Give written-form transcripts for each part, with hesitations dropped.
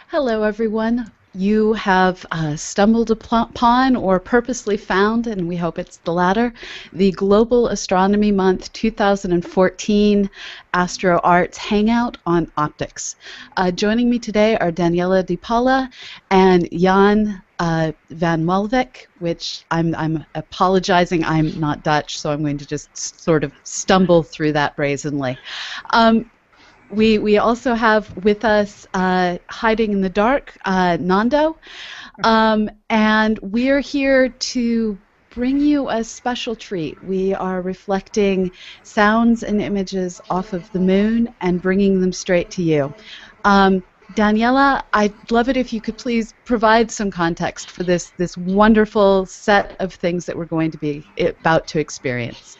Hello, everyone. You have stumbled upon or purposely found, and we hope it's the latter, the Global Astronomy Month 2014 Astro Arts Hangout on Optics. Joining me today are Daniela DePaulis and Jan van Malvik, which I'm apologizing, I'm not Dutch, so I'm going to just sort of stumble through that brazenly. We also have with us, hiding in the dark, Nando, and we're here to bring you a special treat. We are reflecting sounds and images off of the moon and bringing them straight to you. Daniela, I'd love it if you could please provide some context for this wonderful set of things that we're going to be about to experience.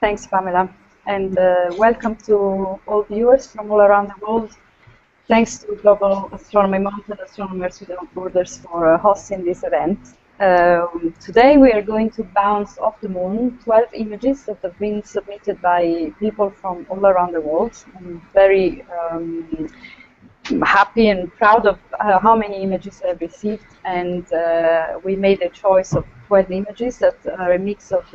Thanks, Pamela. And welcome to all viewers from all around the world. Thanks to Global Astronomy Month and Astronomers Without Borders for hosting this event. Today we are going to bounce off the moon 12 images that have been submitted by people from all around the world. I'm very happy and proud of how many images I've received, and we made a choice of 12 images that are a mix of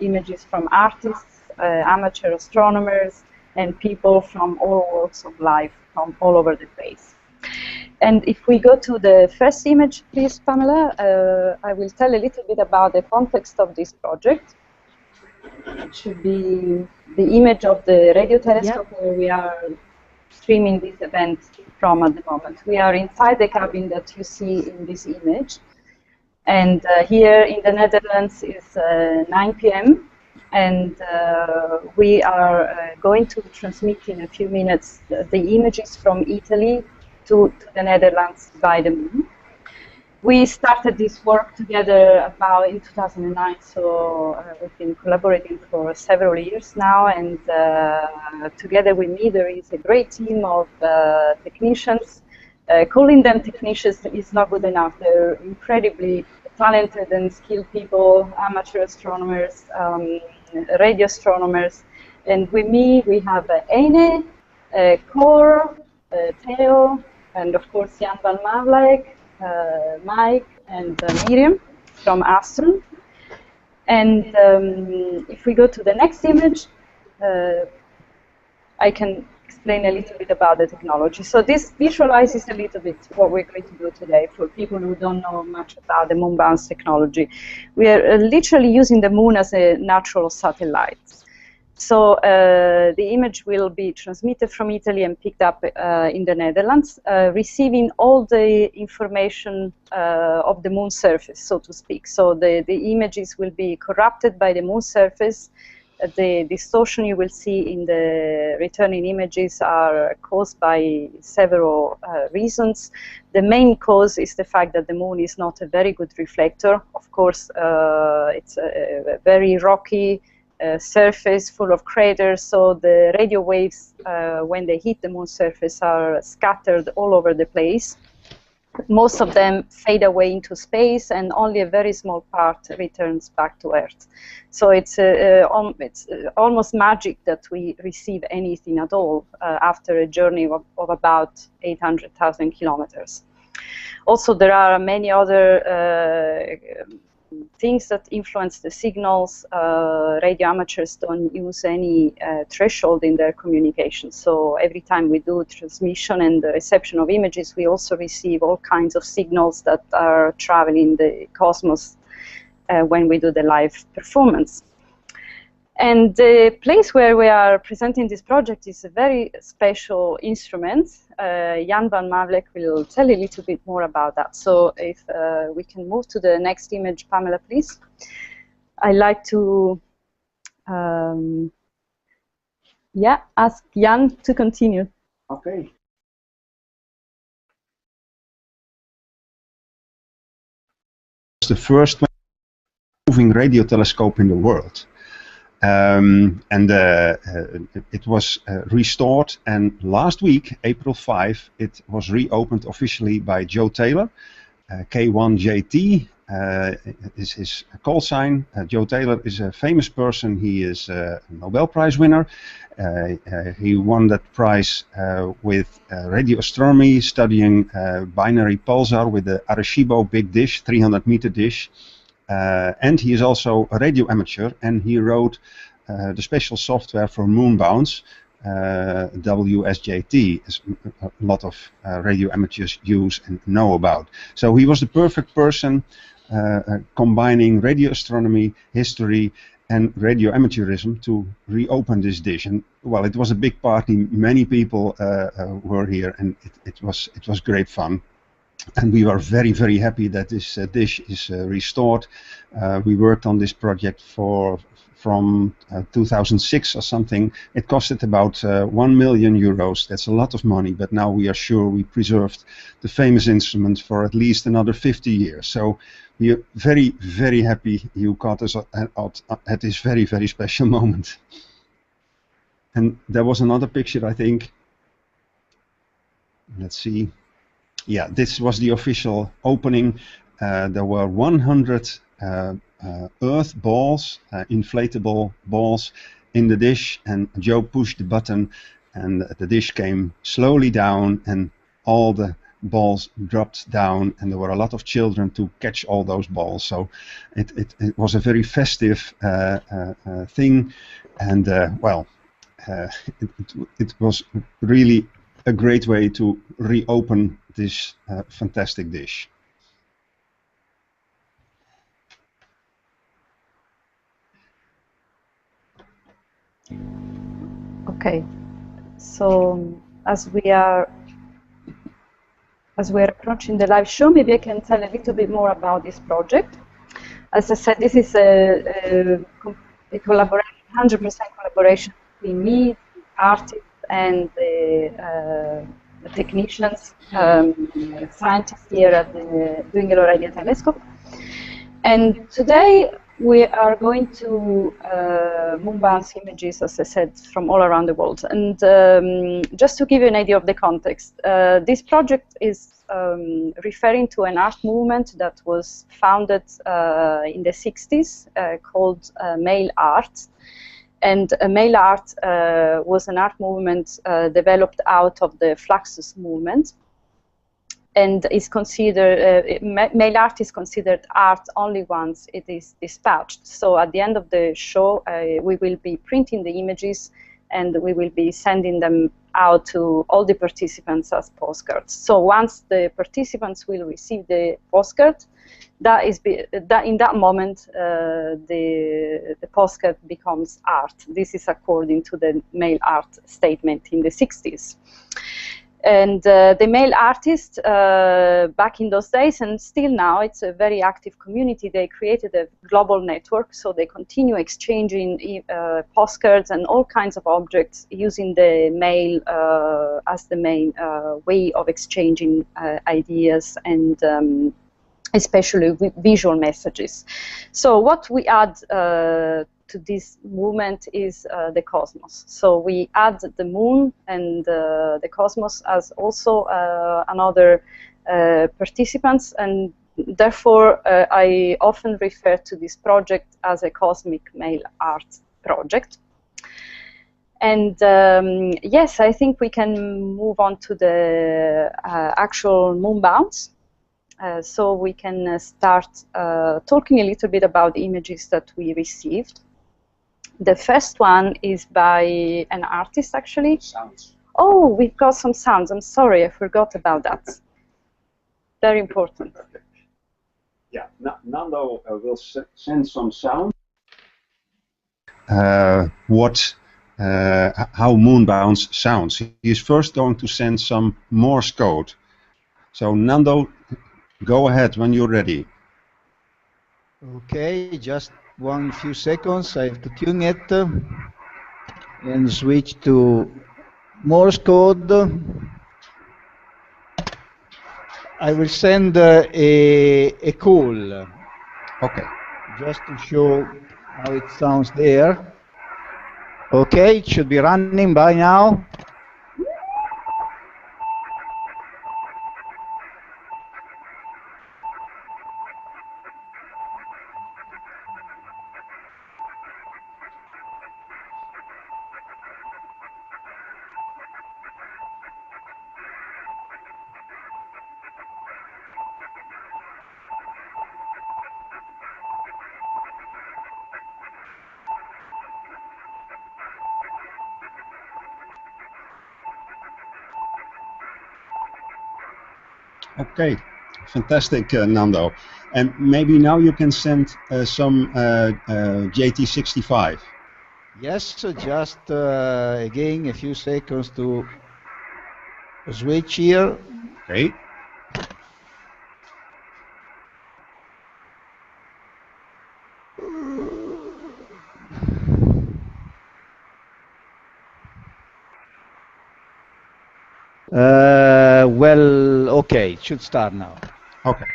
images from artists, amateur astronomers, and people from all walks of life from all over the place. And if we go to the first image, please, Pamela, I will tell a little bit about the context of this project. It should be the image of the radio telescope. Yep. Where we are streaming this event from at the moment. We are inside the cabin that you see in this image. And here in the Netherlands is 9 p.m. And we are going to transmit in a few minutes the images from Italy to the Netherlands by the moon. We started this work together about in 2009, so we've been collaborating for several years now, and together with me there is a great team of technicians. Calling them technicians is not good enough. They're incredibly talented and skilled people, amateur astronomers, radio astronomers, and with me we have Eine, Cor, Theo, and of course Jan van Malvik, Mike, and Miriam from Astron. And if we go to the next image, I can explain a little bit about the technology. So this visualizes a little bit what we're going to do today for people who don't know much about the moon bounce technology. We are literally using the moon as a natural satellite. So the image will be transmitted from Italy and picked up in the Netherlands, receiving all the information of the moon surface, so to speak. So the images will be corrupted by the moon surface. The distortion you will see in the returning images are caused by several reasons. The main cause is the fact that the moon is not a very good reflector. Of course, it's a very rocky surface full of craters, so the radio waves, when they hit the moon surface, are scattered all over the place. Most of them fade away into space, and only a very small part returns back to Earth. So it's almost magic that we receive anything at all after a journey of about 800,000 kilometers. Also, there are many other things that influence the signals. Radio amateurs don't use any threshold in their communication. So every time we do transmission and the reception of images, we also receive all kinds of signals that are traveling the cosmos when we do the live performance. And the place where we are presenting this project is a very special instrument. Jan van Malvik will tell a little bit more about that. So if we can move to the next image, Pamela, please. I'd like to ask Jan to continue. Okay. It's the first moving radio telescope in the world. It was restored, and last week, April 5, it was reopened officially by Joe Taylor, K1JT, is his call sign. Joe Taylor is a famous person. He is a Nobel Prize winner. He won that prize with radio astronomy, studying binary pulsar with the Arecibo big dish, 300-meter dish. And he is also a radio amateur, and he wrote the special software for moonbounce, WSJT, as a lot of radio amateurs use and know about. So he was the perfect person combining radio astronomy, history, and radio amateurism to reopen this dish. And well, it was a big party. Many people were here, and it was great fun. And we were very, very happy that this dish is restored. We worked on this project from 2006 or something. It costed about 1 million euros. That's a lot of money, but now we are sure we preserved the famous instrument for at least another 50 years. So we are very, very happy you caught us at this very, very special moment. And there was another picture, I think. Let's see. Yeah, this was the official opening. There were 100 earth balls, inflatable balls in the dish, and Joe pushed the button and the dish came slowly down and all the balls dropped down, and there were a lot of children to catch all those balls. So it was a very festive thing, and well, it was really a great way to reopen this fantastic dish. Okay, so as we are approaching the live show, maybe I can tell a little bit more about this project. As I said, this is a collaboration, 100% collaboration between me, artists, and the technicians, scientists here at the Doing Radio Telescope. And today we are going to moonbounce images, as I said, from all around the world. And just to give you an idea of the context, this project is referring to an art movement that was founded in the 60s called male art. And male art was an art movement developed out of the Fluxus movement, and is considered male art is considered art only once it is dispatched. So at the end of the show, we will be printing the images, and we will be sending them out to all the participants as postcards. So once the participants will receive the postcard, in that moment, the postcard becomes art. This is according to the male art statement in the 60s. And the male artists, back in those days, and still now, it's a very active community. They created a global network, so they continue exchanging postcards and all kinds of objects using the mail as the main way of exchanging ideas and especially visual messages. So what we add to this movement is the cosmos. So we add the moon and the cosmos as also another participants, and therefore I often refer to this project as a cosmic male art project. And yes, I think we can move on to the actual moonbounce. So we can start talking a little bit about the images that we received. The first one is by an artist, actually. Sounds. Oh, we've got some sounds. I'm sorry, I forgot about that. Very important. Okay. Yeah, Nando will send some sound. How moonbounce sounds. He is first going to send some Morse code. So Nando, go ahead when you're ready. Okay, just one few seconds. I have to tune it and switch to Morse code. I will send a call. Okay. Just to show how it sounds there. Okay, it should be running by now. Okay, fantastic, Nando. And maybe now you can send some JT65. Yes, so just again a few seconds to switch here. Okay. Well, okay, it should start now. Okay.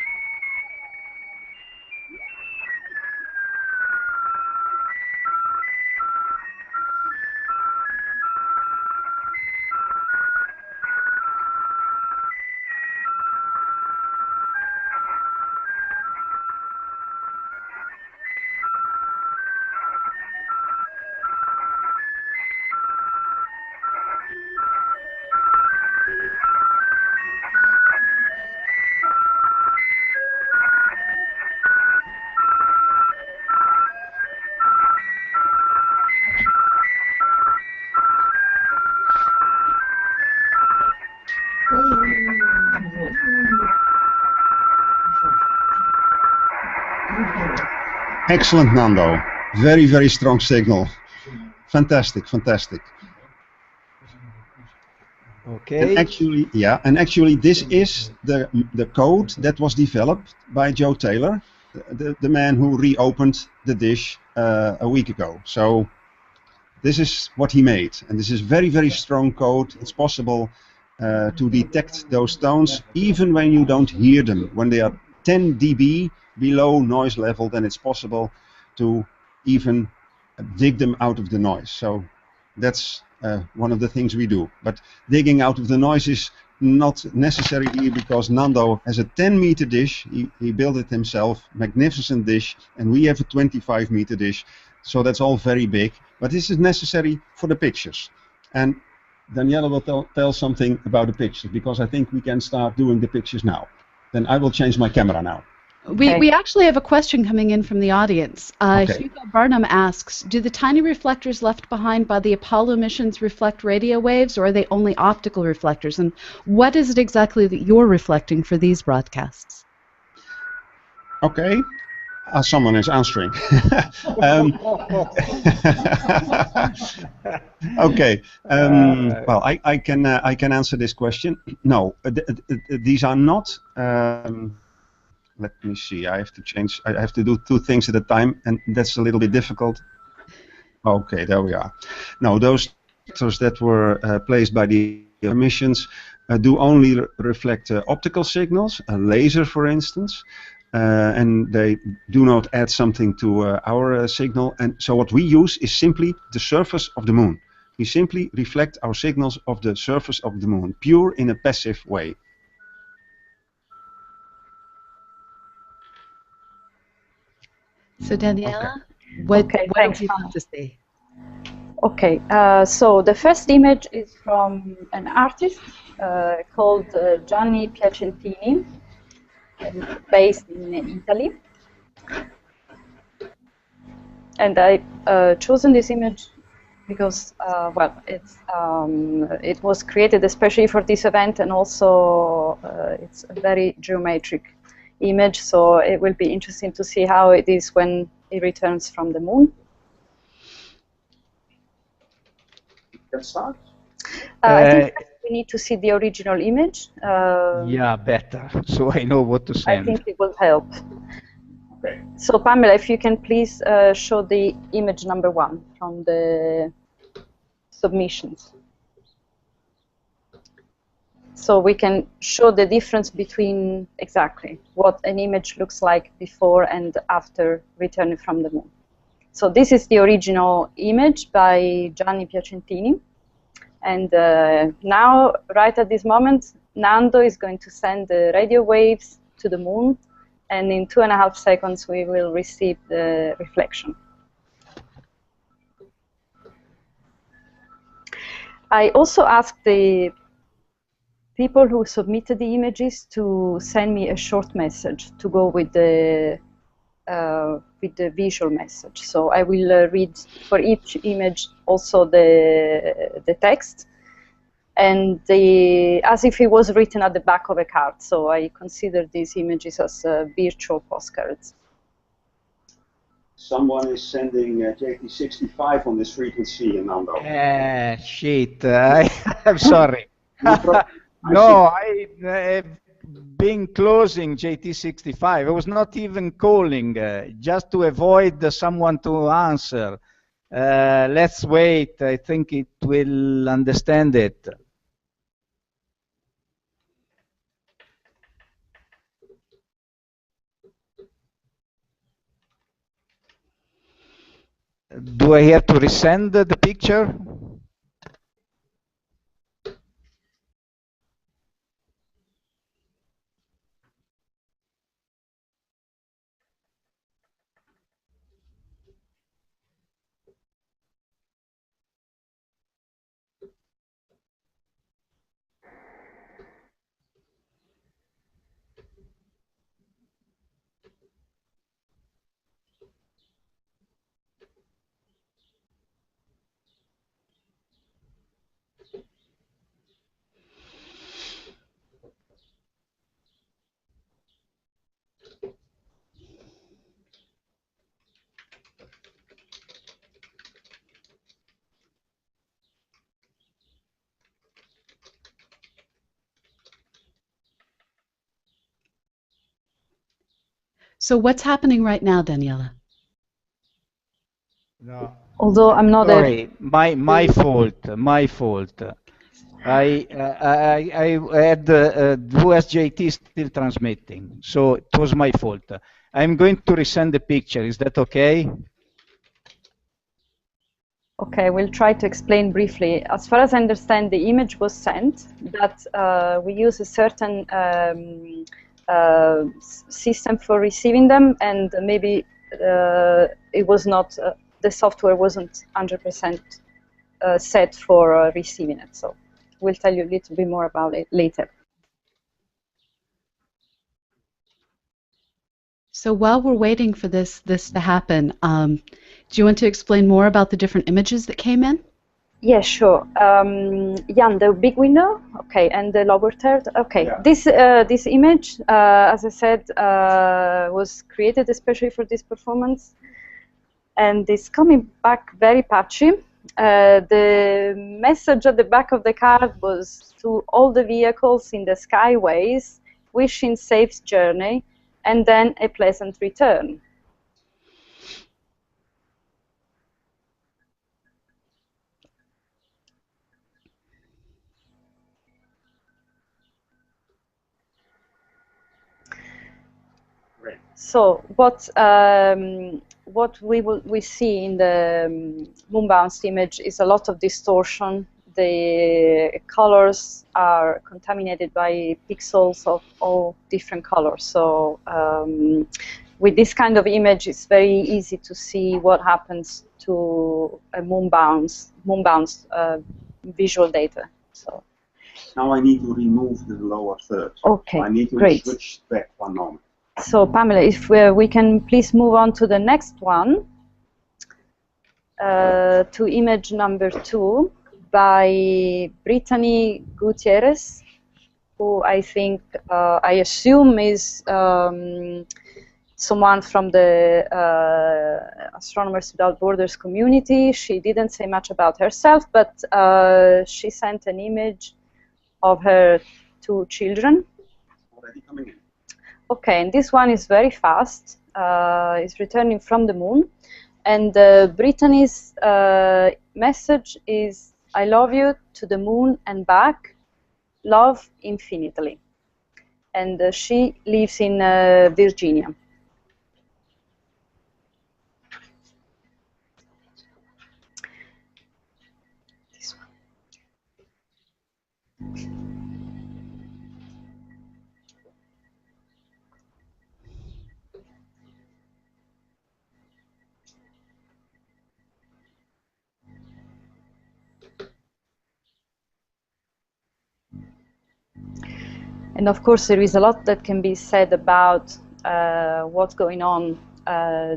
Excellent, Nando. Very, very strong signal. Fantastic, fantastic. Okay. And actually, this is the code that was developed by Joe Taylor, the man who reopened the dish a week ago. So this is what he made, and this is very, very strong code. It's possible to detect those tones even when you don't hear them. When they are 10 dB below noise level, then it's possible to even dig them out of the noise. So that's one of the things we do. But digging out of the noise is not necessary here because Nando has a 10-meter dish. He built it himself, magnificent dish, and we have a 25-meter dish. So that's all very big, but this is necessary for the pictures. And Daniela will tell something about the pictures because I think we can start doing the pictures now. Then I will change my camera now. We actually have a question coming in from the audience. Hugo Burnham asks, do the tiny reflectors left behind by the Apollo missions reflect radio waves, or are they only optical reflectors? And what is it exactly that you're reflecting for these broadcasts? Okay. Someone is answering. Okay. Well, I can answer this question. No, these are not. Let me see. I have to change. I have to do two things at a time, and that's a little bit difficult. Okay, there we are. No, those detectors that were placed by the missions do only reflect optical signals, a laser, for instance. And they do not add something to our signal. And so what we use is simply the surface of the moon. We simply reflect our signals of the surface of the moon, pure in a passive way. So Daniela, what do you have to say? Okay, so the first image is from an artist called Gianni Piacentini, based in Italy. And I chosen this image because, well, it was created especially for this event, and also it's a very geometric image, so it will be interesting to see how it is when it returns from the moon. Can start? I think we need to see the original image. Yeah, better, so I know what to send. I think it will help. Okay. So Pamela, if you can please show the image number 1 from the submissions. So we can show the difference between exactly what an image looks like before and after returning from the moon. So this is the original image by Gianni Piacentini. And now, right at this moment, Nando is going to send the radio waves to the moon. And in 2.5 seconds, we will receive the reflection. I also asked the people who submitted the images to send me a short message to go with the visual message. So I will read for each image also the text. and as if it was written at the back of a card. So I consider these images as virtual postcards. Someone is sending JT65 on this frequency, Nando. Shit, I'm sorry. No, I've been closing JT65. I was not even calling, just to avoid someone to answer. Let's wait. I think it will understand it. Do I have to resend the picture? So what's happening right now, Daniela? No. Although I'm not Sorry, my fault. My fault. I had USJT still transmitting, so it was my fault. I'm going to resend the picture. Is that okay? Okay, we'll try to explain briefly. As far as I understand, the image was sent, but we use a certain system for receiving them, and maybe it was not, the software wasn't 100% set for receiving it. So we'll tell you a little bit more about it later. So while we're waiting for this to happen, do you want to explain more about the different images that came in? Yeah, sure. Jan, the big window, okay, and the lower third, okay. Yeah. This image, as I said, was created especially for this performance, and it's coming back very patchy. The message at the back of the card was to all the vehicles in the skyways, wishing safe journey, and then a pleasant return. So what we see in the moon-bounced image is a lot of distortion. The colors are contaminated by pixels of all different colors. So with this kind of image, it's very easy to see what happens to a moon-bounced visual data. So now I need to remove the lower third. Okay, I need to great. switch back one moment. So Pamela, if we can please move on to the next one, to image number 2 by Brittany Gutierrez, who I think, I assume is someone from the Astronomers Without Borders community. She didn't say much about herself, but she sent an image of her 2 children. Already coming in. Okay, and this one is very fast. It's returning from the moon. And Brittany's message is, I love you to the moon and back, love infinitely. And she lives in Virginia. This one. And of course, there is a lot that can be said about what's going on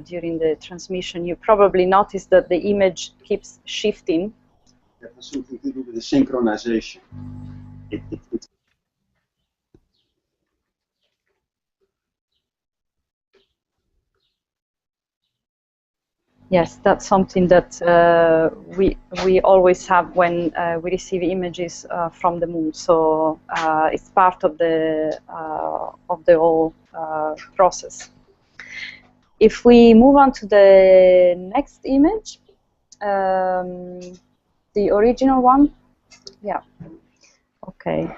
during the transmission. You probably noticed that the image keeps shifting. that has something to do with the synchronization. Yes, that's something that we always have when we receive images from the moon. So it's part of the whole process. If we move on to the next image, the original one, yeah, okay.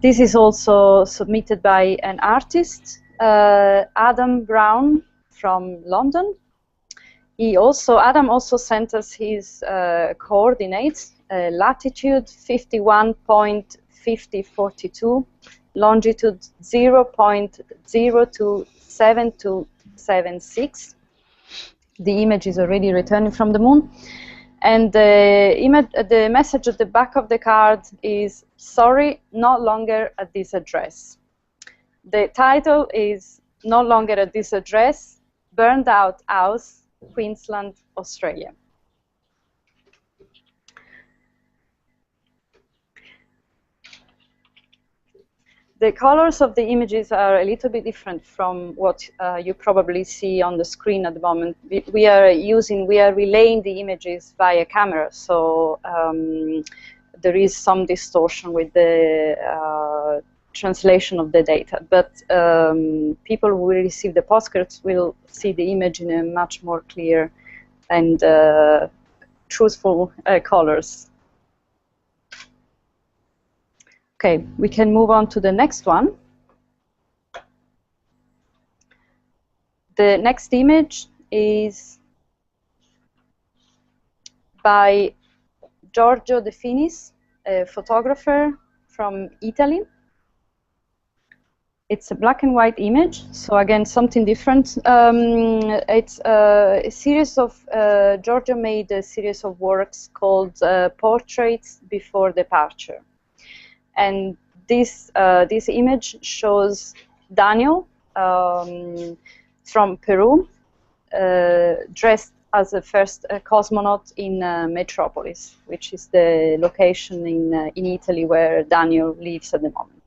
This is also submitted by an artist, Adam Brown from London. Adam also sent us his coordinates, latitude 51.5042, longitude 0.027276. The image is already returning from the moon. And the message at the back of the card is, sorry, no longer at this address. The title is No Longer at This Address, Burned Out House, Queensland, Australia. The colors of the images are a little bit different from what you probably see on the screen at the moment. We are relaying the images via camera, so there is some distortion with the translation of the data. But people who will receive the postcards will see the image in a much more clear and truthful colors. Okay, we can move on to the next one. The next image is by Giorgio De Finis, a photographer from Italy. It's a black and white image, so again, something different. It's a series of, Giorgio made a series of works called Portraits Before Departure. And this image shows Daniel from Peru, dressed as the first cosmonaut in Metropolis, which is the location in Italy where Daniel lives at the moment.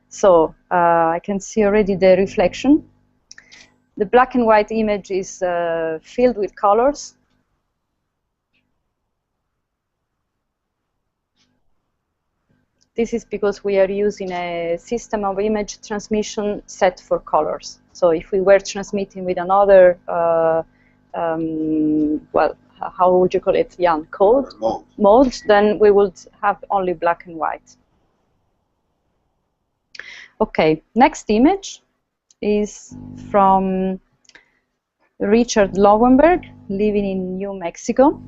So I can see already the reflection. The black and white image is filled with colors. This is because we are using a system of image transmission set for colors. So if we were transmitting with another, well, how would you call it, Jan? Mode, then we would have only black and white. Okay, next image is from Richard Lowenberg, living in New Mexico.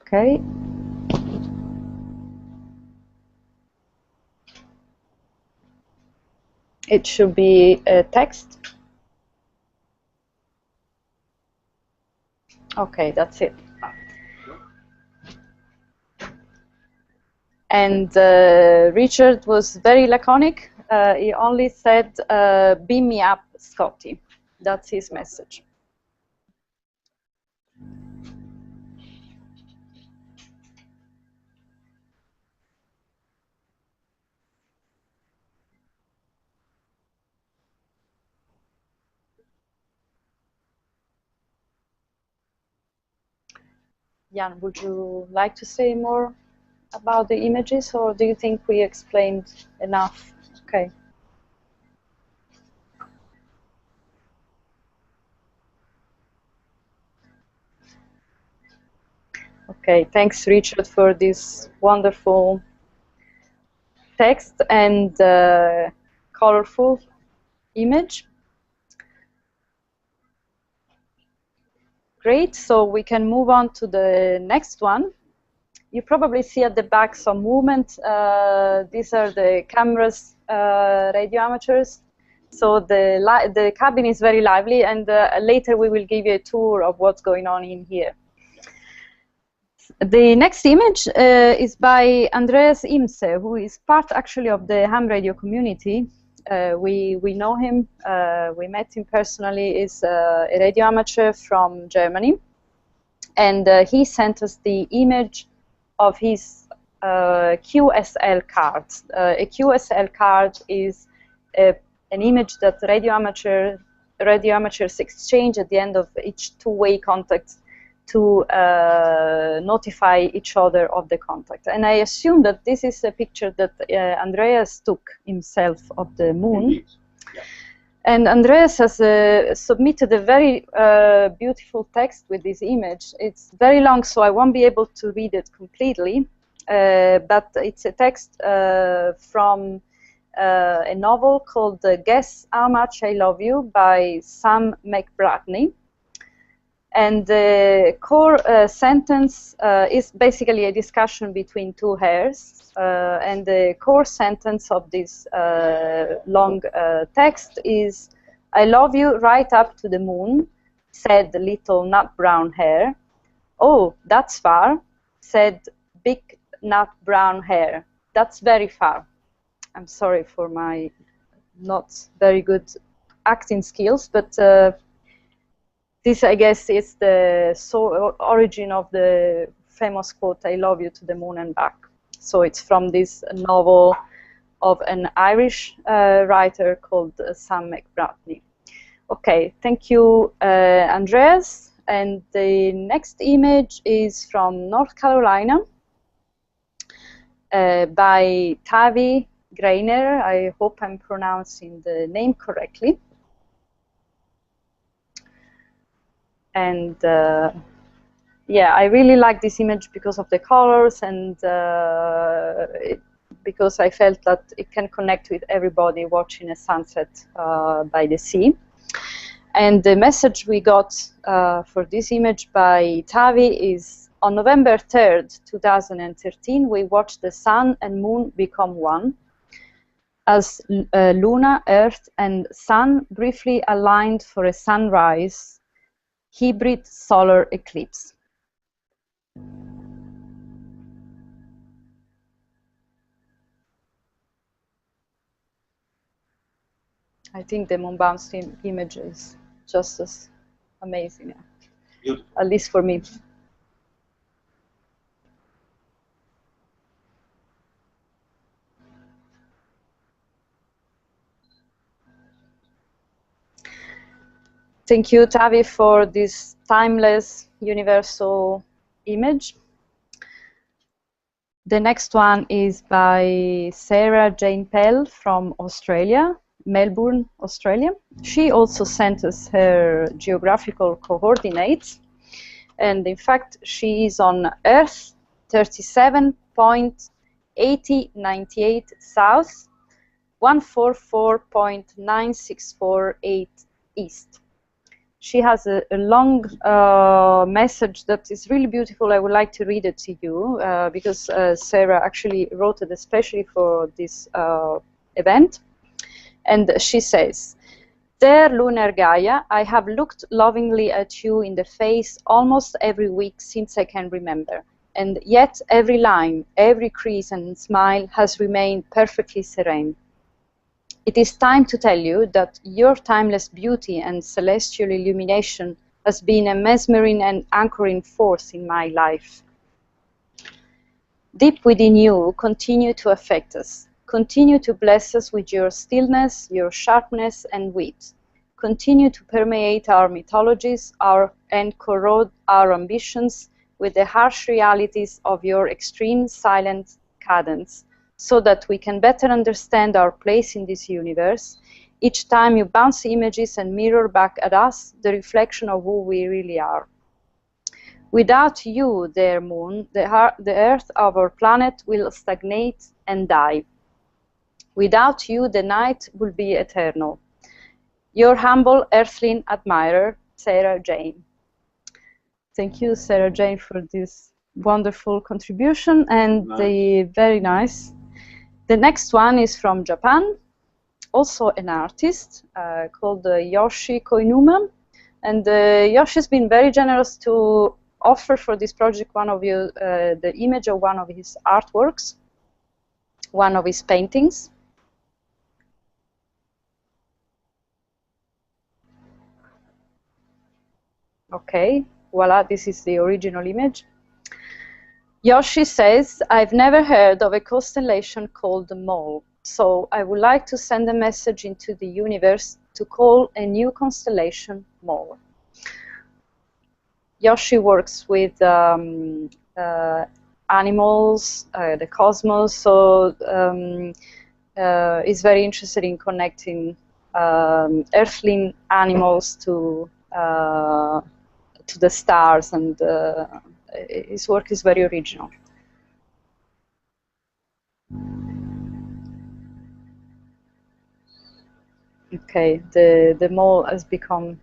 Okay. It should be a text. Okay, that's it. And Richard was very laconic. He only said, beam me up, Scotty. That's his message. Jan, would you like to say more about the images, or do you think we explained enough? Okay. Okay, thanks, Richard, for this wonderful text and colorful image. Great, so we can move on to the next one. You probably see at the back some movement. These are the cameras, radio amateurs. So the cabin is very lively, and later we will give you a tour of what's going on in here. The next image is by Andreas Imse, who is part actually of the ham radio community. We know him, we met him personally. He's a radio amateur from Germany. And he sent us the image of his QSL card. A QSL card is an image that radio amateurs exchange at the end of each two-way contact to notify each other of the contact. And I assume that this is a picture that Andreas took himself of the moon. Yeah. And Andreas has submitted a very beautiful text with this image. It's very long, so I won't be able to read it completely, but it's a text from a novel called Guess How Much I Love You by Sam McBratney. And the core sentence is basically a discussion between two hairs. And the core sentence of this long text is, "I love you right up to the moon," said little nut brown hair. "Oh, that's far," said big nut brown hair. "That's very far." I'm sorry for my not very good acting skills, but this, I guess, is the origin of the famous quote, "I love you to the moon and back." So it's from this novel of an Irish writer called Sam McBratney. Okay, thank you, Andreas. And the next image is from North Carolina by Tavi Greiner. I hope I'm pronouncing the name correctly. And yeah, I really like this image because of the colors and because I felt that it can connect with everybody watching a sunset by the sea. And the message we got for this image by Tavi is, on November 3rd, 2013, we watched the sun and moon become one, as Luna, Earth, and Sun briefly aligned for a sunrise hybrid solar eclipse. I think the moonbound image is just as amazing, yeah. At least for me. Thank you, Tavi, for this timeless, universal image. The next one is by Sarah Jane Pell from Australia, Melbourne, Australia. She also sent us her geographical coordinates. And in fact, she is on Earth 37.8098 south, 144.9648 east. She has a long message that is really beautiful. I would like to read it to you because Sarah actually wrote it especially for this event. And she says, "Dear Lunar Gaia, I have looked lovingly at you in the face almost every week since I can remember. And yet every line, every crease and smile has remained perfectly serene. It is time to tell you that your timeless beauty and celestial illumination has been a mesmering and anchoring force in my life. Deep within you, continue to affect us. Continue to bless us with your stillness, your sharpness and wit. Continue to permeate our mythologies and corrode our ambitions with the harsh realities of your extreme silent cadence, so that we can better understand our place in this universe. Each time you bounce images and mirror back at us the reflection of who we really are. Without you, dear moon, the earth of our planet will stagnate and die. Without you, the night will be eternal. Your humble earthling admirer, Sarah Jane." Thank you, Sarah Jane, for this wonderful contribution and very nice. The next one is from Japan, also an artist called Yoshi Koinuma. And Yoshi's been very generous to offer for this project the image of one of his artworks, one of his paintings. Okay, voila, this is the original image. Yoshi says, I've never heard of a constellation called the Mole, so I would like to send a message into the universe to call a new constellation Mole. Yoshi works with animals, the cosmos, so is very interested in connecting earthling animals to the stars, and his work is very original. Okay, the mole has become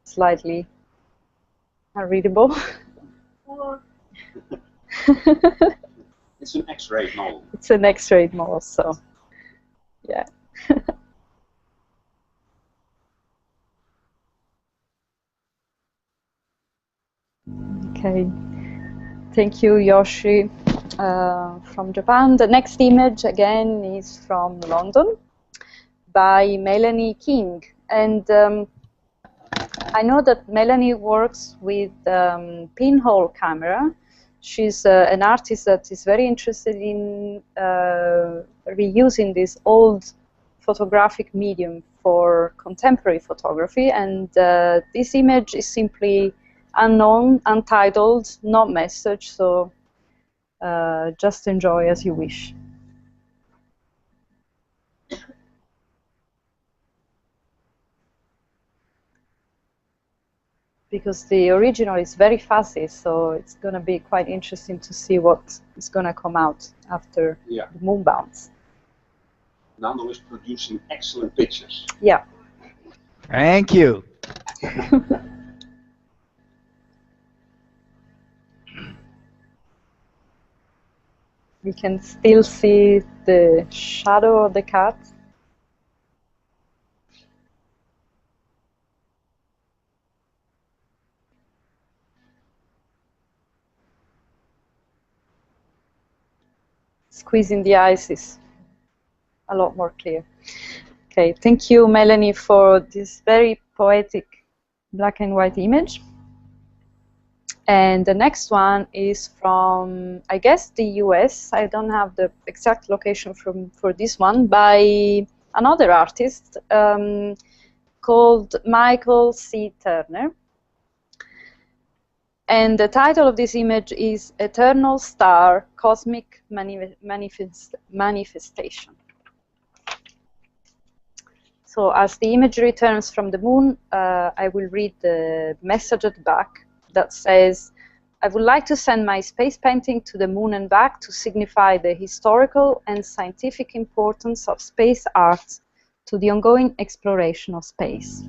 slightly unreadable. It's an X-ray mole. It's an X-ray mole, so yeah. Okay, thank you, Yoshi, from Japan. The next image, again, is from London by Melanie King. And I know that Melanie works with pinhole camera. She's an artist that is very interested in reusing this old photographic medium for contemporary photography. And this image is simply unknown, untitled, not message, so just enjoy as you wish. Because the original is very fuzzy, so it's going to be quite interesting to see what is going to come out after the moon bounce. Nando is producing excellent pictures. Yeah. Thank you. We can still see the shadow of the cat. Squeezing the eyes is a lot more clear. Okay, thank you, Melanie, for this very poetic black and white image. And the next one is from, I guess, the US. I don't have the exact location for this one, by another artist called Michael C. Turner. And the title of this image is Eternal Star, Cosmic Manifestation. So as the image returns from the moon, I will read the message at the back that says, I would like to send my space painting to the moon and back to signify the historical and scientific importance of space art to the ongoing exploration of space.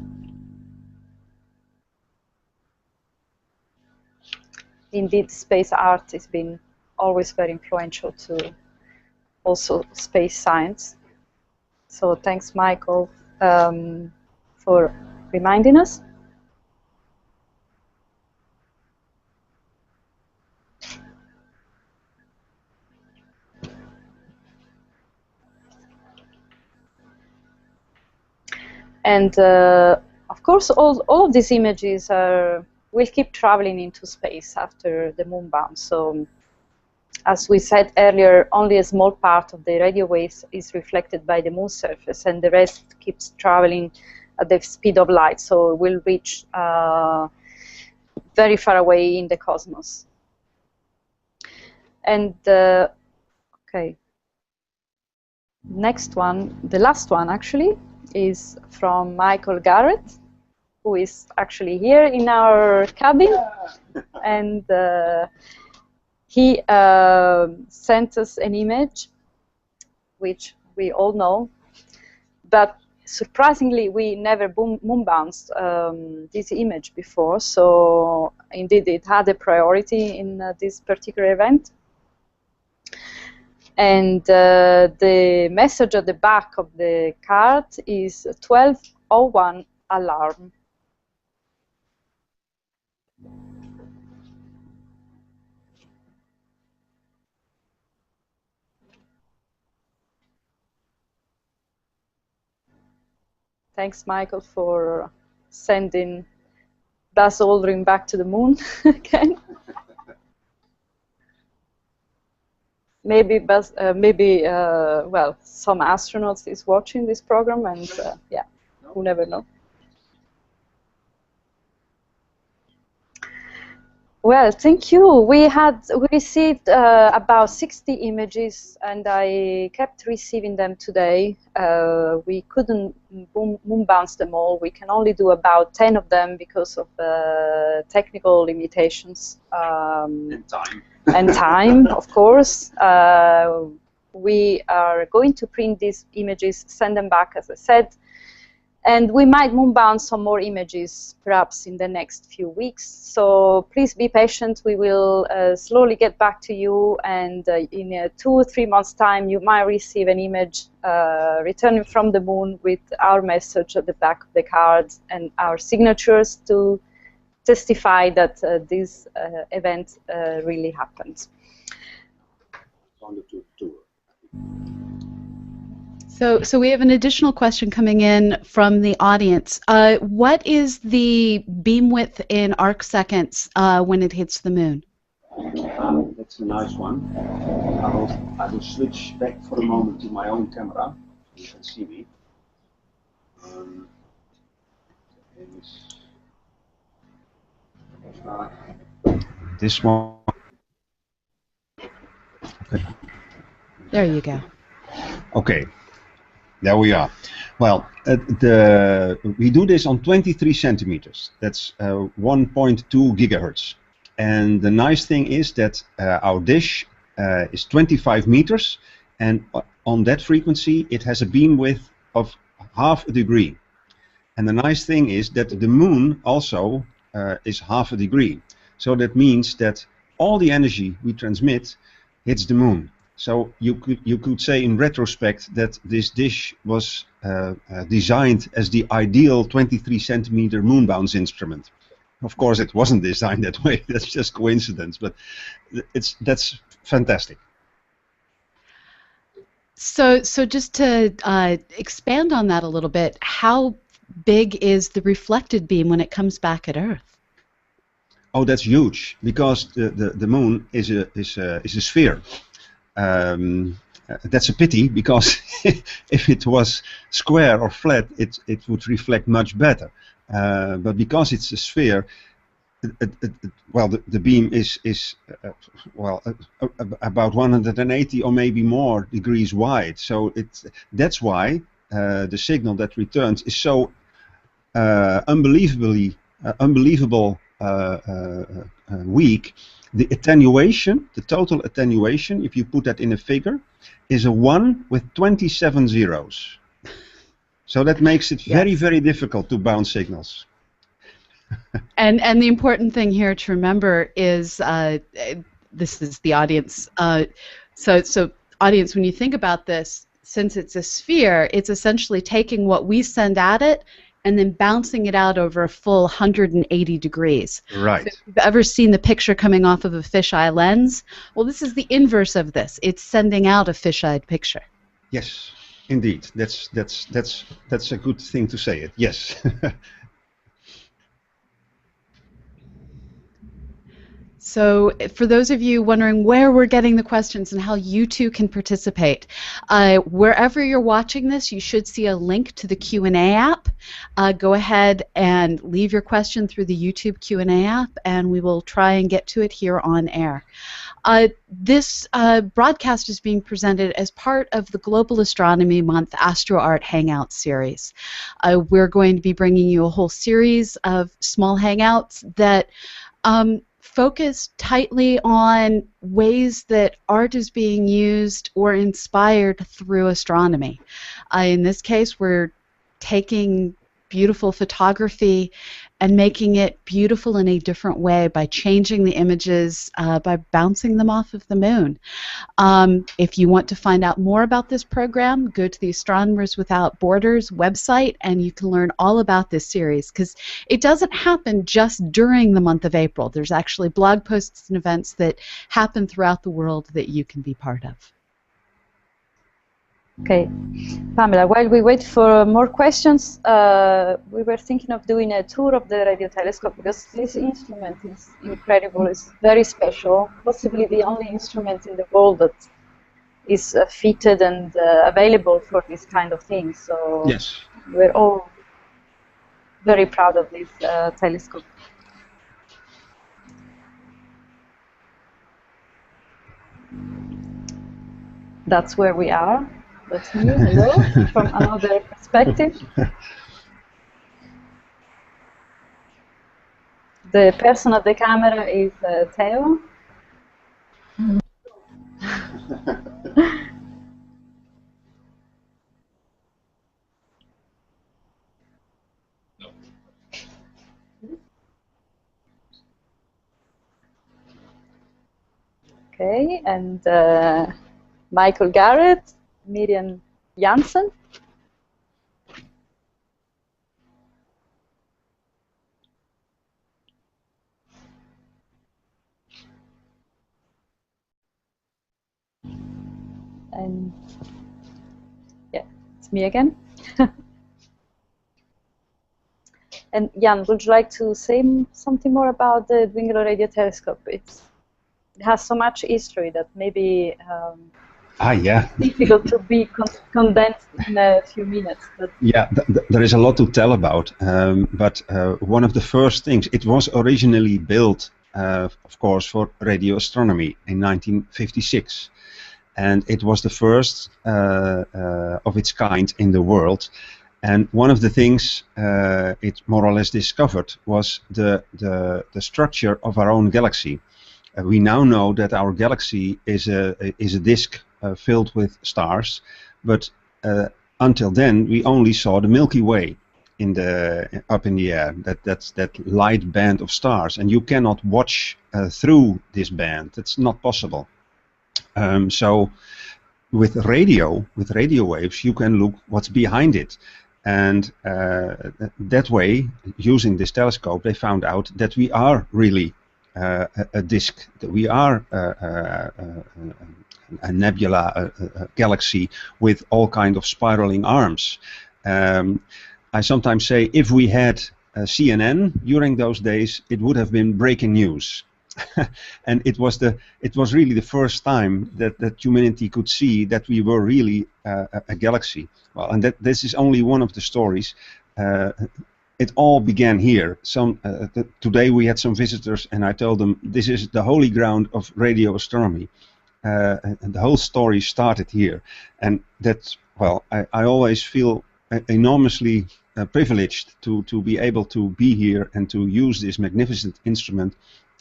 Indeed, space art has been always very influential to also space science. So thanks, Michael, for reminding us. And of course, all of these images will keep traveling into space after the moon bounce. So as we said earlier, only a small part of the radio waves is reflected by the moon surface, and the rest keeps traveling at the speed of light. So it will reach very far away in the cosmos. And okay, next one, the last one actually, is from Michael Garrett, who is actually here in our cabin. And he sent us an image, which we all know, but surprisingly, we never moon bounced this image before, so indeed it had a priority in this particular event. And the message at the back of the card is 12:01 alarm. Thanks, Michael, for sending Buzz Aldrin back to the moon again. Maybe well, some astronauts is watching this program, and yeah, you never know. Well, thank you. We received about 60 images, and I kept receiving them today. We couldn't moon bounce them all. We can only do about 10 of them because of technical limitations. And time. And time, of course. We are going to print these images, send them back, as I said. And we might moon bounce some more images, perhaps in the next few weeks. So please be patient. We will slowly get back to you. And in 2 or 3 months' time, you might receive an image returning from the moon with our message at the back of the card and our signatures to testify that this event really happened. On the tour. So we have an additional question coming in from the audience. What is the beam width in arc seconds when it hits the moon? That's a nice one. I will switch back for a moment to my own camera. You can see me. This one. Okay. There you go. Okay. There we are. Well, we do this on 23 centimeters. That's 1.2 gigahertz. And the nice thing is that our dish is 25 meters, and on that frequency it has a beam width of half a degree. And the nice thing is that the moon also is half a degree. So that means that all the energy we transmit hits the moon. So you could say in retrospect that this dish was designed as the ideal 23 centimeter moon bounce instrument. Of course, it wasn't designed that way. That's just coincidence, but that's fantastic. So just to expand on that a little bit, how big is the reflected beam when it comes back at Earth? Oh, that's huge, because the moon is a sphere. That's a pity, because if it was square or flat, it would reflect much better. But because it's a sphere, well, the beam is about 180 or maybe more degrees wide. So that's why the signal that returns is so unbelievable weak. The attenuation, the total attenuation, if you put that in a figure, is a 1 with 27 zeros. So that makes it very, very difficult to bounce signals. And the important thing here to remember is, this is the audience. So audience, when you think about this, since it's a sphere, it's essentially taking what we send at it and then bouncing it out over a full 180 degrees. Right. So if you've ever seen the picture coming off of a fisheye lens, well, this is the inverse of this. It's sending out a fisheye picture. Yes, indeed. That's a good thing to say it. Yes. So for those of you wondering where we're getting the questions and how you too can participate, wherever you're watching this, you should see a link to the Q&A app. Go ahead and leave your question through the YouTube Q&A app, and we will try and get to it here on air. This broadcast is being presented as part of the Global Astronomy Month Astro Art Hangout series. We're going to be bringing you a whole series of small hangouts that focus tightly on ways that art is being used or inspired through astronomy. In this case, we're taking beautiful photography and making it beautiful in a different way by changing the images, by bouncing them off of the moon. If you want to find out more about this program, go to the Astronomers Without Borders website and you can learn all about this series, because it doesn't happen just during the month of April. There's actually blog posts and events that happen throughout the world that you can be part of. Okay, Pamela, while we wait for more questions, we were thinking of doing a tour of the radio telescope because this instrument is incredible, it's very special, possibly the only instrument in the world that is fitted and available for this kind of thing. So Yes. we're all very proud of this telescope. That's where we are. That's me, hello, from another perspective. The person at the camera is Theo. Okay, and Michael Garrett, Miriam Janssen. And yeah, it's me again. And Jan, would you like to say something more about the Dwingler Radio Telescope? It has so much history that maybe yeah. difficult to be condensed in a few minutes. But yeah, there is a lot to tell about. But one of the first things, it was originally built, of course, for radio astronomy in 1956. And it was the first of its kind in the world. And one of the things it more or less discovered was the structure of our own galaxy. We now know that our galaxy is a disk filled with stars, but until then we only saw the Milky Way up in the air. That's that light band of stars, and you cannot watch through this band. That's not possible. So with radio waves, you can look what's behind it. And that way, using this telescope, they found out that we are really a disk, that we are a nebula, a galaxy with all kind of spiraling arms. I sometimes say if we had CNN during those days, it would have been breaking news. And it was really the first time that humanity could see that we were really a galaxy. Well, and that this is only one of the stories. It all began here. Today we had some visitors, and I told them this is the holy ground of radio astronomy. And the whole story started here, and that's, well, I always feel enormously privileged to be able to be here and to use this magnificent instrument.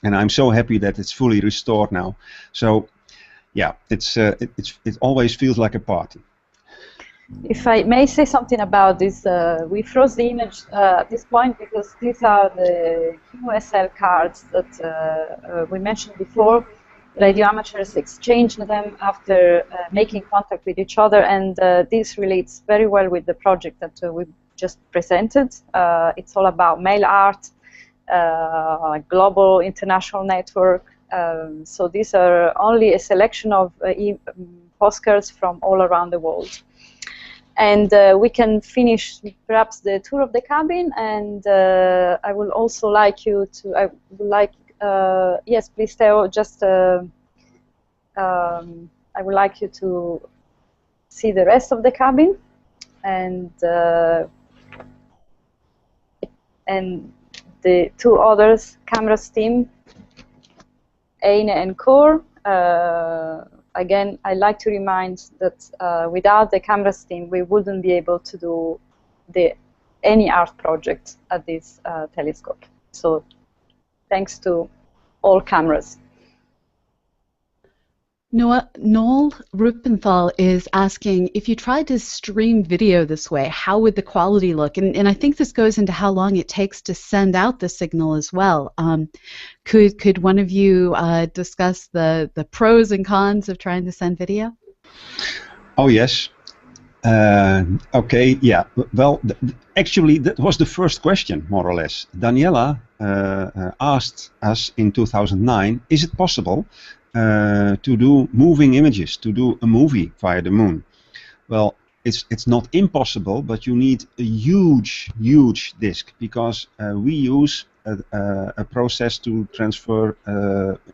And I'm so happy that it's fully restored now. So, yeah, it always feels like a party. if I may say something about this, we froze the image at this point because these are the QSL cards that we mentioned before. Radio amateurs exchanged them after making contact with each other, and this relates very well with the project that we just presented. It's all about mail art. Global international network. So these are only a selection of postcards from all around the world. And we can finish perhaps the tour of the cabin. And I would also like you to, yes, please, Theo, just I would like you to see the rest of the cabin and the two others, cameras team, Eine and Core. Again, I'd like to remind that without the cameras team, we wouldn't be able to do any art project at this telescope. So thanks to all cameras. Noel Rupenthal is asking, if you tried to stream video this way, how would the quality look? And I think this goes into how long it takes to send out the signal as well. Could one of you discuss the pros and cons of trying to send video? Oh, yes. Okay, yeah. Well, actually, that was the first question, more or less. Daniela asked us in 2009, is it possible to do moving images, to do a movie via the moon? Well, it's not impossible, but you need a huge disk, because we use a process to transfer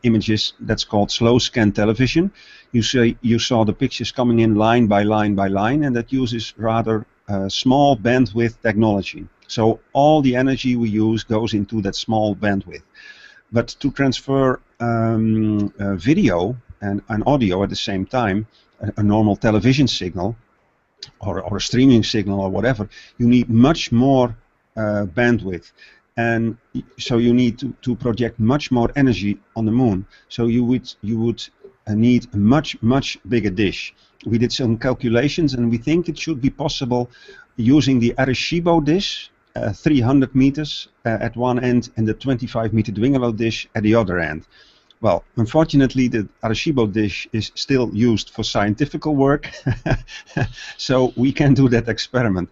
images that's called slow scan television. You saw the pictures coming in line by line by line, and that uses rather small bandwidth technology. So all the energy we use goes into that small bandwidth. But to transfer video and audio at the same time, a normal television signal, or a streaming signal or whatever, you need much more bandwidth, and so you need to project much more energy on the moon. So you would need a much bigger dish. We did some calculations, and we think it should be possible using the Arecibo dish, 300 meters at one end, and the 25-meter Dwingelo dish at the other end. Well, unfortunately, the Arecibo dish is still used for scientific work, so we can't do that experiment.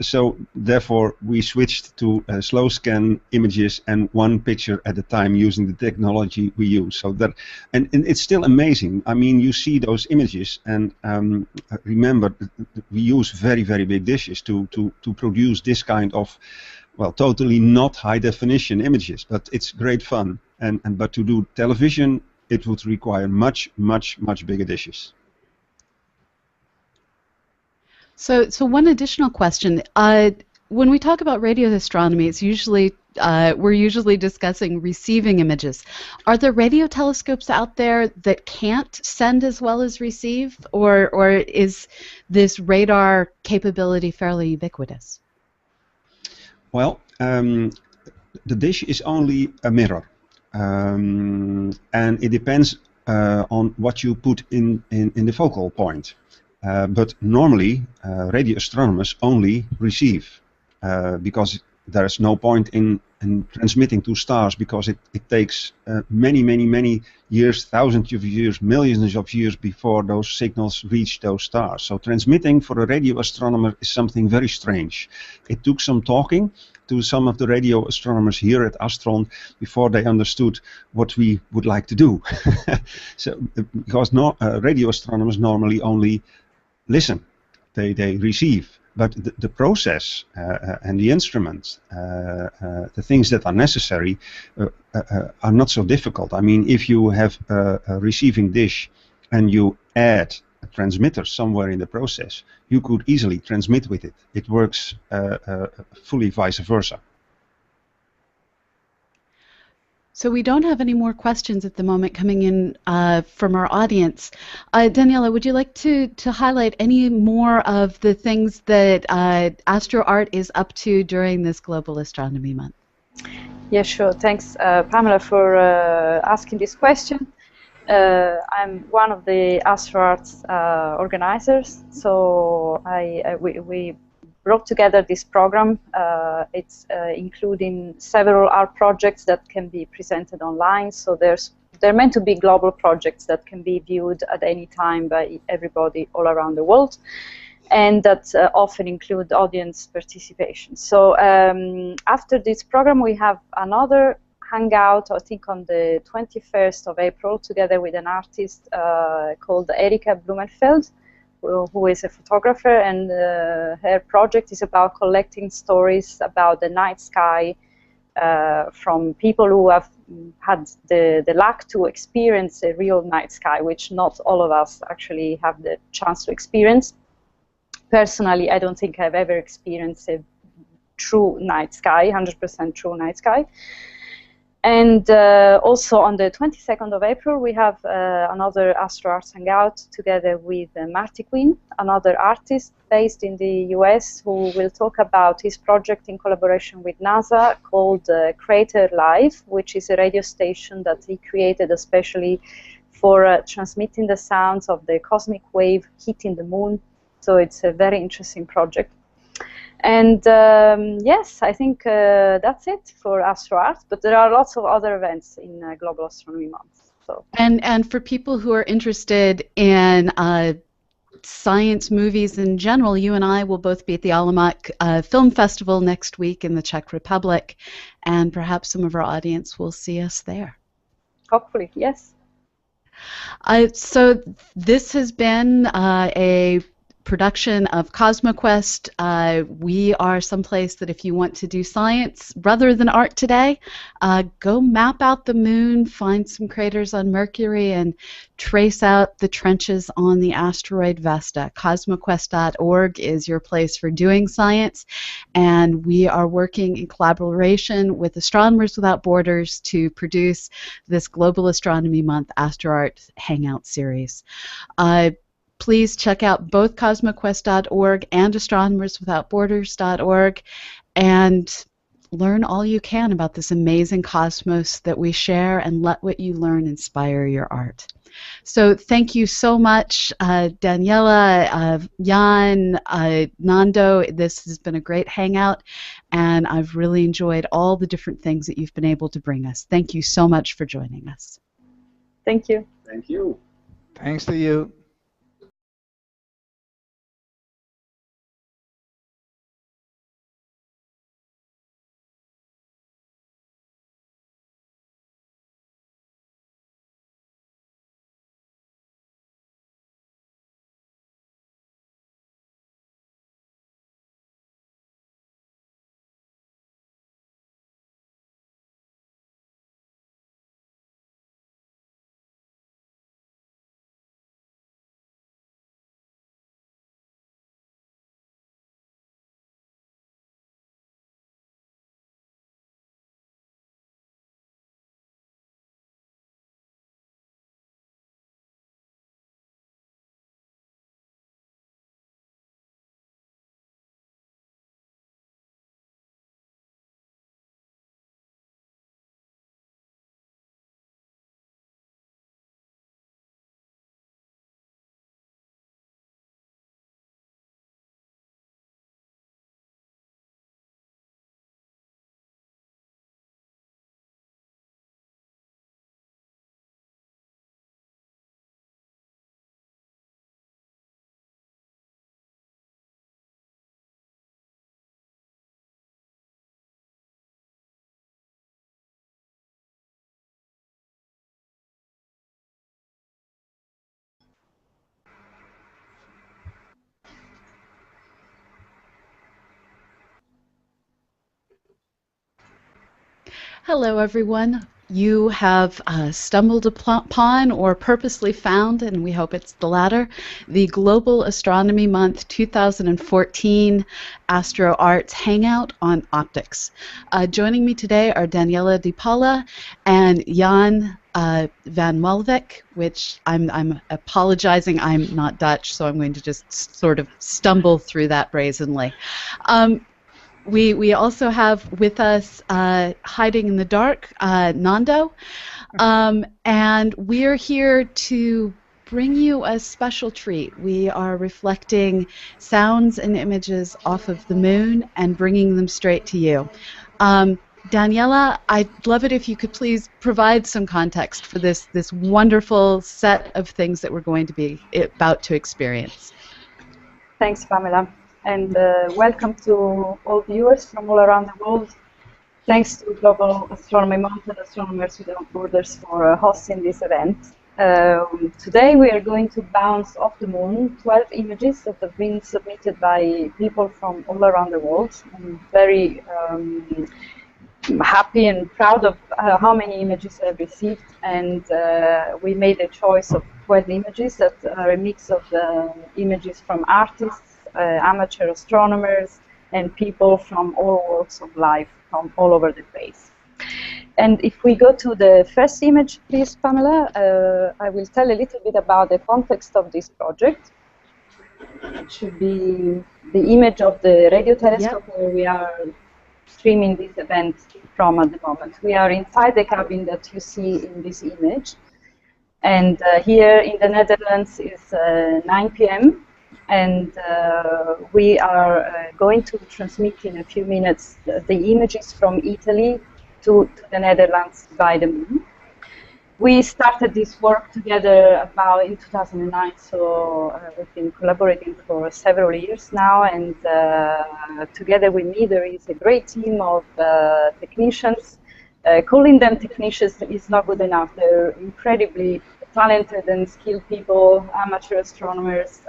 So therefore, we switched to slow scan images and one picture at a time using the technology we use. So that, and it's still amazing. I mean, you see those images, and remember, we use very big dishes to produce this kind of, well, totally not high definition images, but it's great fun. But to do television, it would require much bigger dishes. So one additional question: when we talk about radio astronomy, it's usually we're usually discussing receiving images. Are there radio telescopes out there that can't send as well as receive, or is this radar capability fairly ubiquitous? Well, the dish is only a mirror. And it depends on what you put in the focal point. But normally, radio astronomers only receive, because there's no point in transmitting to stars, because it takes many years, thousands of years, millions of years before those signals reach those stars. So transmitting for a radio astronomer is something very strange. It took some talking to some of the radio astronomers here at Astron before they understood what we would like to do. So, because radio astronomers normally only listen, they receive. But the process and the instruments, the things that are necessary, are not so difficult. I mean, if you have a receiving dish and you add a transmitter somewhere in the process, you could easily transmit with it. It works fully vice versa. So we don't have any more questions at the moment coming in from our audience. Daniela, would you like to highlight any more of the things that AstroArt is up to during this Global Astronomy Month? Yeah, sure. Thanks, Pamela, for asking this question. I'm one of the AstroArt organizers, so we brought together this program. It's including several art projects that can be presented online. So they're meant to be global projects that can be viewed at any time by everybody all around the world, and that often include audience participation. So after this program, we have another hangout, I think on the 21st of April, together with an artist called Erika Blumenfeld, who is a photographer, and her project is about collecting stories about the night sky from people who have had the luck to experience a real night sky, which not all of us actually have the chance to experience. Personally, I don't think I've ever experienced a true night sky, 100% true night sky. And also on the 22nd of April, we have another AstroArt Hangout together with Marty Quinn, another artist based in the US, who will talk about his project in collaboration with NASA called Crater Live, which is a radio station that he created especially for transmitting the sounds of the cosmic wave hitting the moon. So it's a very interesting project. And yes, I think that's it for AstroArt, but there are lots of other events in Global Astronomy Month. So. And for people who are interested in science movies in general, you and I will both be at the Alamak Film Festival next week in the Czech Republic, and perhaps some of our audience will see us there. Hopefully, yes. So this has been a production of CosmoQuest. We are someplace that if you want to do science rather than art today, go map out the moon, find some craters on Mercury, and trace out the trenches on the asteroid Vesta. CosmoQuest.org is your place for doing science, and we are working in collaboration with Astronomers Without Borders to produce this Global Astronomy Month AstroArt Hangout series. Please check out both CosmoQuest.org and AstronomersWithoutBorders.org and learn all you can about this amazing cosmos that we share, and let what you learn inspire your art. So thank you so much, Daniela, Jan, Nando. This has been a great hangout, and I've really enjoyed all the different things that you've been able to bring us. Thank you so much for joining us. Thank you. Thank you. Thanks to you. Hello, everyone. You have stumbled upon or purposely found, and we hope it's the latter, the Global Astronomy Month 2014 Astro Arts Hangout on OPTICKS. Joining me today are Daniela DePaulis and Jan van Malvik, which I'm apologizing, I'm not Dutch, so I'm going to just sort of stumble through that brazenly. We also have with us, hiding in the dark, Nando, and we're here to bring you a special treat. We are reflecting sounds and images off of the moon and bringing them straight to you. Daniela, I'd love it if you could please provide some context for this wonderful set of things that we're going to be about to experience. Thanks, Pamela. And welcome to all viewers from all around the world. Thanks to Global Astronomy Month and Astronomers Without Borders for hosting this event. Today we are going to bounce off the moon 12 images that have been submitted by people from all around the world. I'm very happy and proud of how many images I've received, and we made a choice of 12 images that are a mix of images from artists, amateur astronomers, and people from all walks of life from all over the place. And if we go to the first image, please, Pamela, I will tell a little bit about the context of this project. It should be the image of the radio telescope. Yep. Where we are streaming this event from at the moment. We are inside the cabin that you see in this image. And here in the Netherlands is 9 p.m. And we are going to transmit in a few minutes the images from Italy to the Netherlands by the moon. We started this work together about in 2009, so we've been collaborating for several years now, and together with me there is a great team of technicians. Calling them technicians is not good enough. They're incredibly talented and skilled people, amateur astronomers,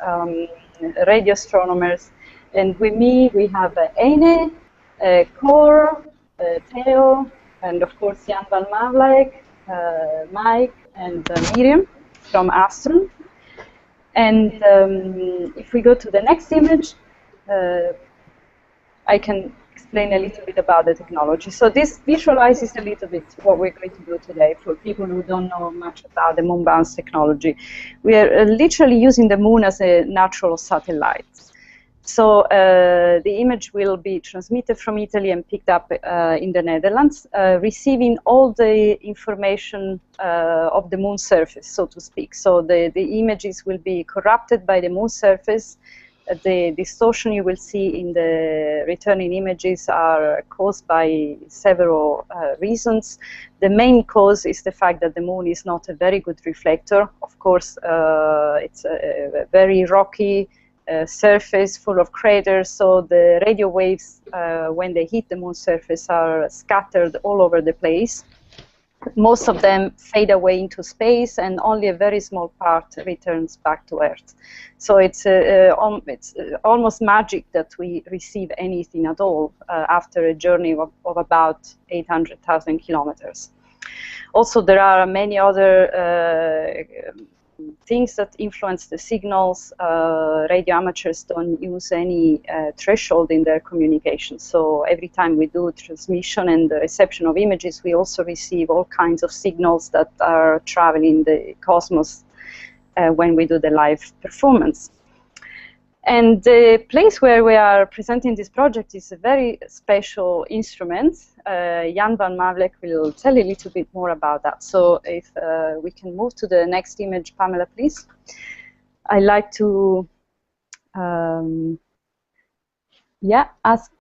radio astronomers. And with me, we have Eine, Cor, Theo, and of course Jan van Mavlek, Mike, and Miriam from Astron. And if we go to the next image, I can explain a little bit about the technology. So this visualizes a little bit what we're going to do today for people who don't know much about the moon-bound technology. We are literally using the moon as a natural satellite. So the image will be transmitted from Italy and picked up in the Netherlands, receiving all the information of the moon surface, so to speak. So the images will be corrupted by the moon surface. The distortion you will see in the returning images are caused by several reasons. The main cause is the fact that the moon is not a very good reflector. Of course, it's a very rocky surface full of craters, so the radio waves, when they hit the moon surface, are scattered all over the place. Most of them fade away into space, and only a very small part returns back to Earth. So it's almost magic that we receive anything at all after a journey of about 800,000 kilometers. Also, there are many other things that influence the signals. Radio amateurs don't use any threshold in their communication. So every time we do transmission and the reception of images, we also receive all kinds of signals that are traveling the cosmos when we do the live performance. And the place where we are presenting this project is a very special instrument. Jan van Mavlek will tell a little bit more about that. So if we can move to the next image, Pamela, please. I'd like to ask